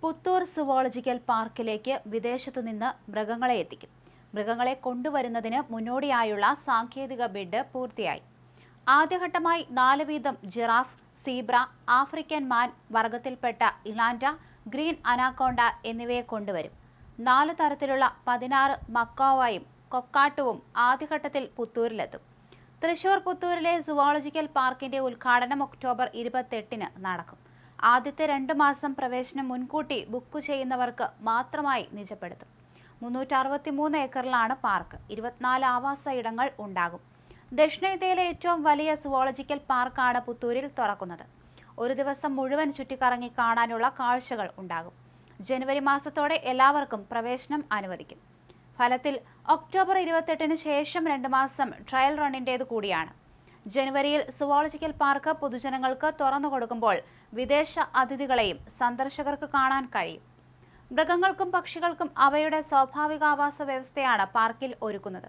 Puthur zoological പാർക്കിലേക്ക് വിദേശത്തുനിന്ന് മൃഗങ്ങളെ എത്തിക്കും. മൃഗങ്ങളെ കൊണ്ടുവരുന്നതിന് മുന്നോടിയായുള്ള സാങ്കേതിക ബിഡ് പൂർത്തിയായി. ആദ്യഘട്ടമായി 4 വീതം ജിറാഫ്, സീബ്ര, ആഫ്രിക്കൻ മാൻ വർഗത്തിൽപ്പെട്ട ഇലാൻഡ, ഗ്രീൻ അനാക്കോണ്ട എന്നിവയെ കൊണ്ടുവരും. 4 തരത്തിലുള്ള 16 മക്കാവയും കൊക്കാട്ടുവും ആദ്യഘട്ടത്തിൽ പുത്തൂരിലെത്തും. തൃശൂർ പുത്തൂരിലെ സുവോളജിക്കൽ പാർക്കിന്റെ ഉദ്ഘാടനം ഒക്ടോബർ 28-ന് നടക്കും. ആദ്യത്തെ 2 മാസം പ്രവേശനം മുൻകൂട്ടി ബുക്ക് ചെയ്യുന്നവർക്ക് മാത്രമായി നിജപ്പെടുത്തും. 363 ഏക്കറിലാണ് പാർക്ക്. 24 ആവാസ ഇടങ്ങൾ ഉണ്ടാകും. ദക്ഷിണേന്ത്യയിലെ ഏറ്റവും വലിയ സുവോളജിക്കൽ പാർക്കാണ് പുത്തൂരിൽ തുറക്കുന്നത്. ഒരു ദിവസം മുഴുവൻ ചുറ്റിക്കറങ്ങി കാണാനുള്ള കാഴ്ചകൾ ഉണ്ടാകും. ജനുവരി മാസത്തോടെ എല്ലാവർക്കും പ്രവേശനം അനുവദിക്കും. ഫലത്തിൽ ഒക്ടോബർ 28-ന് ശേഷം 2 മാസം ട്രയൽ റണ്ണിൻ്റേത് കൂടിയാണ്. ജനുവരിയിൽ സുവോളജിക്കൽ പാർക്ക് പൊതുജനങ്ങൾക്ക് തുറന്നു കൊടുക്കുമ്പോൾ വിദേശ അതിഥികളെയും സന്ദർശകർക്ക് കാണാൻ കഴിയും. മൃഗങ്ങൾക്കും പക്ഷികൾക്കും അവയുടെ സ്വാഭാവിക ആവാസ വ്യവസ്ഥയാണ് പാർക്കിൽ ഒരുക്കുന്നത്.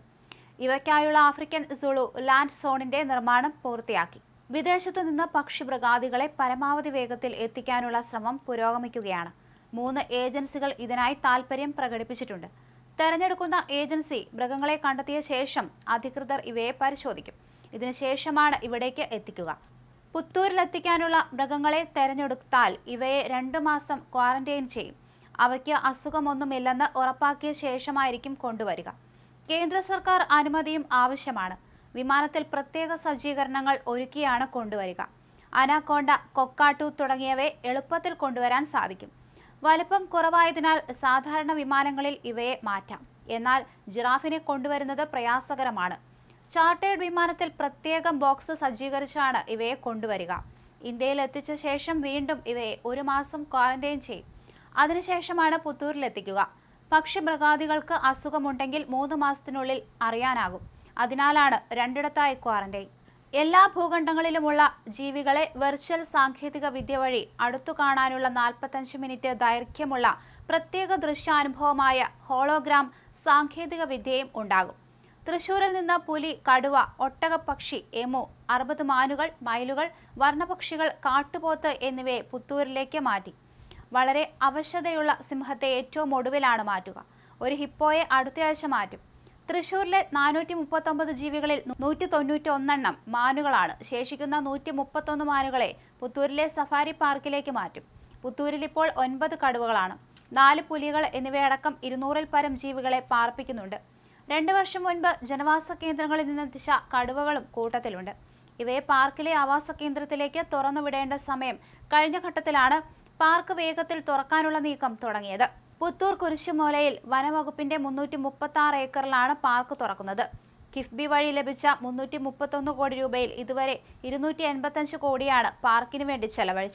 ഇവയ്ക്കായുള്ള ആഫ്രിക്കൻ സുളു ലാൻഡ് സോണിന്റെ നിർമ്മാണം പൂർത്തിയാക്കി. വിദേശത്തു നിന്ന് പക്ഷിമൃഗാദികളെ പരമാവധി വേഗത്തിൽ എത്തിക്കാനുള്ള ശ്രമം പുരോഗമിക്കുകയാണ്. 3 ഏജൻസികൾ ഇതിനായി താൽപര്യം പ്രകടിപ്പിച്ചിട്ടുണ്ട്. തെരഞ്ഞെടുക്കുന്ന ഏജൻസി മൃഗങ്ങളെ കണ്ടെത്തിയ ശേഷം അധികൃതർ ഇവയെ പരിശോധിക്കും. ഇതിനുശേഷമാണ് ഇവിടേക്ക് എത്തിക്കുക. പുത്തൂരിലെത്തിക്കാനുള്ള മൃഗങ്ങളെ തെരഞ്ഞെടുത്താൽ ഇവയെ 2 മാസം ക്വാറന്റൈൻ ചെയ്യും. അവയ്ക്ക് അസുഖമൊന്നുമില്ലെന്ന് ഉറപ്പാക്കിയ ശേഷമായിരിക്കും കൊണ്ടുവരിക. കേന്ദ്ര സർക്കാർ അനുമതിയും ആവശ്യമാണ്. വിമാനത്തിൽ പ്രത്യേക സജ്ജീകരണങ്ങൾ ഒരുക്കിയാണ് കൊണ്ടുവരിക. അനാക്കോണ്ട, കൊക്കാട്ടു തുടങ്ങിയവയെ എളുപ്പത്തിൽ കൊണ്ടുവരാൻ സാധിക്കും. വലിപ്പം കുറവായതിനാൽ സാധാരണ വിമാനങ്ങളിൽ ഇവയെ മാറ്റാം. എന്നാൽ ജിറാഫിനെ കൊണ്ടുവരുന്നത് പ്രയാസകരമാണ്. ചാർട്ടേഡ് വിമാനത്തിൽ പ്രത്യേകം ബോക്സ് സജ്ജീകരിച്ചാണ് ഇവയെ കൊണ്ടുവരിക. ഇന്ത്യയിൽ എത്തിച്ച ശേഷം വീണ്ടും ഇവയെ 1 മാസം ക്വാറന്റൈൻ ചെയ്യും. അതിനുശേഷമാണ് പുത്തൂരിലെത്തിക്കുക. പക്ഷിമൃഗാദികൾക്ക് അസുഖമുണ്ടെങ്കിൽ 3 മാസത്തിനുള്ളിൽ അറിയാനാകും. അതിനാലാണ് 2 ക്വാറന്റൈൻ. എല്ലാ ഭൂഖണ്ഡങ്ങളിലുമുള്ള ജീവികളെ വെർച്വൽ സാങ്കേതിക വിദ്യ വഴി അടുത്തു കാണാനുള്ള 45 മിനിറ്റ് ദൈർഘ്യമുള്ള പ്രത്യേക ദൃശ്യാനുഭവമായ ഹോളോഗ്രാം സാങ്കേതിക വിദ്യയും ഉണ്ടാകും. തൃശൂരിൽ നിന്ന് പുലി, കടുവ, ഒട്ടകപ്പക്ഷി, എമു, 60 മാനുകൾ, മയിലുകൾ, വർണ്ണപക്ഷികൾ, കാട്ടുപോത്ത് എന്നിവയെ പുത്തൂരിലേക്ക് മാറ്റി. വളരെ അവശതയുള്ള സിംഹത്തെ ഏറ്റവും ഒടുവിലാണ് മാറ്റുക. ഒരു ഹിപ്പോയെ അടുത്തയാഴ്ച മാറ്റും. തൃശൂരിലെ 439 ജീവികളിൽ 191 മാനുകളാണ്. ശേഷിക്കുന്ന 131 മാനുകളെ പുത്തൂരിലെ സഫാരി പാർക്കിലേക്ക് മാറ്റും. പുത്തൂരിൽ ഇപ്പോൾ 9 കടുവകളാണ്, 4 പുലികൾ എന്നിവയടക്കം 200-ൽ പരം ജീവികളെ പാർപ്പിക്കുന്നുണ്ട്. 2 വർഷം മുൻപ് ജനവാസ കേന്ദ്രങ്ങളിൽ നിന്നെത്തിച്ച കടുവകളും കൂട്ടത്തിലുണ്ട്. ഇവയെ പാർക്കിലെ ആവാസ കേന്ദ്രത്തിലേക്ക് തുറന്നുവിടേണ്ട സമയം കഴിഞ്ഞ ഘട്ടത്തിലാണ് പാർക്ക് വേഗത്തിൽ തുറക്കാനുള്ള നീക്കം തുടങ്ങിയത്. പുത്തൂർ കുരിശുമൂലയിൽ വനവകുപ്പിന്റെ 336 ഏക്കറിലാണ് പാർക്ക് തുറക്കുന്നത്. കിഫ്ബി വഴി ലഭിച്ച 331 കോടി രൂപയിൽ ഇതുവരെ 285 കോടിയാണ് പാർക്കിനു വേണ്ടി ചെലവഴിച്ചത്.